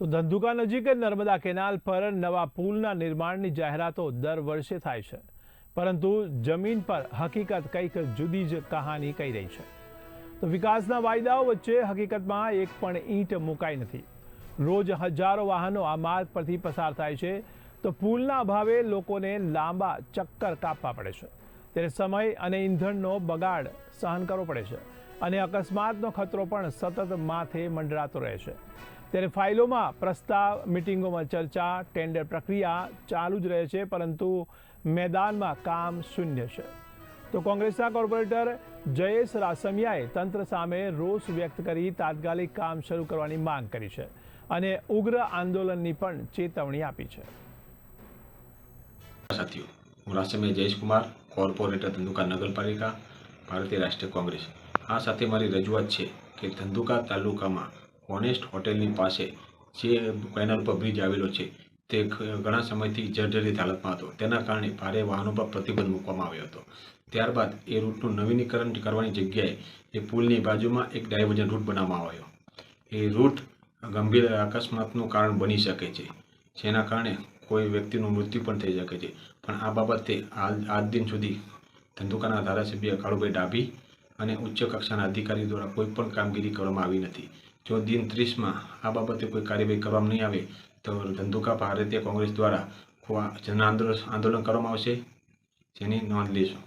તો ધંધુકા નજીક નર્મદા કેનાલ પર નવા પુલના નિર્માણની જાહેરાતો દર વર્ષે થાય છે, પરંતુ જમીન પર હકીકત કંઈક જુદી જ કહાની કહી રહી છે। તો વિકાસના વાયદાઓ વચ્ચે હકીકતમાં એક પણ ઈંટ મુકાઈ નથી। રોજ હજારો વાહનો આ માર્ગ પરથી પસાર થાય છે, તો પુલના અભાવે લોકોને લાંબા ચક્કર કાપવા પડે છે, ત્યારે સમય અને ઈંધણનો બગાડ સહન કરવો પડે છે અને અકસ્માતનો ખતરો પણ સતત માથે મંડરાતો રહે છે। ત્યારે ફાઇલોમાં પ્રસ્તાવ, મિટિંગોમાં ચર્ચા, ટેન્ડર પ્રક્રિયા ચાલુ જ રહે છે, પરંતુ મેદાનમાં કામ શૂન્ય છે। તો કોંગ્રેસના કોર્પોરેટર જયેશ રાસમિયાએ તંત્ર સામે રોષ વ્યક્ત કરી તાત્કાલિક કામ શરૂ કરવાની માંગ કરી છે અને ઉગ્ર આંદોલનની પણ ચેતવણી આપી છે। સાથીઓ, હું રાસમિયા જયેશ કુમાર, કોર્પોરેટર ધંધુકા નગરપાલિકા, ભારતીય રાષ્ટ્રીય કોંગ્રેસ। આ સાથે મારી રજૂઆત છે કે ધંધુકા તાલુકામાં ઓનેસ્ટ હોટેલની પાસે જે કેનાલ પર બ્રિજ આવેલો છે તે ઘણા સમયથી જર્જરિત હાલતમાં હતો। તેના કારણે ભારે વાહનો પર પ્રતિબંધ મૂકવામાં આવ્યો હતો। ત્યારબાદ એ રૂટનું નવીનીકરણ કરવાની જગ્યાએ એ પુલની બાજુમાં એક ડાયવર્ઝન રૂટ બનાવવામાં આવ્યો। એ રૂટ ગંભીર અકસ્માતનું કારણ બની શકે છે, જેના કારણે કોઈ વ્યક્તિનું મૃત્યુ પણ થઈ શકે છે, પણ આ બાબતે આજ દિન સુધી ધંધુકાના ધારાસભ્ય કાળુભાઈ ડાભી અને ઉચ્ચ કક્ષાના અધિકારી દ્વારા કોઈ પણ કામગીરી કરવામાં આવી નથી। જો દિન 30માં આ બાબતે કોઈ કાર્યવાહી કરવામાં નહીં આવે તો ધંધુકા ભારતીય કોંગ્રેસ દ્વારા જન આંદોલન કરવામાં આવશે, જેની નોંધ લેશું।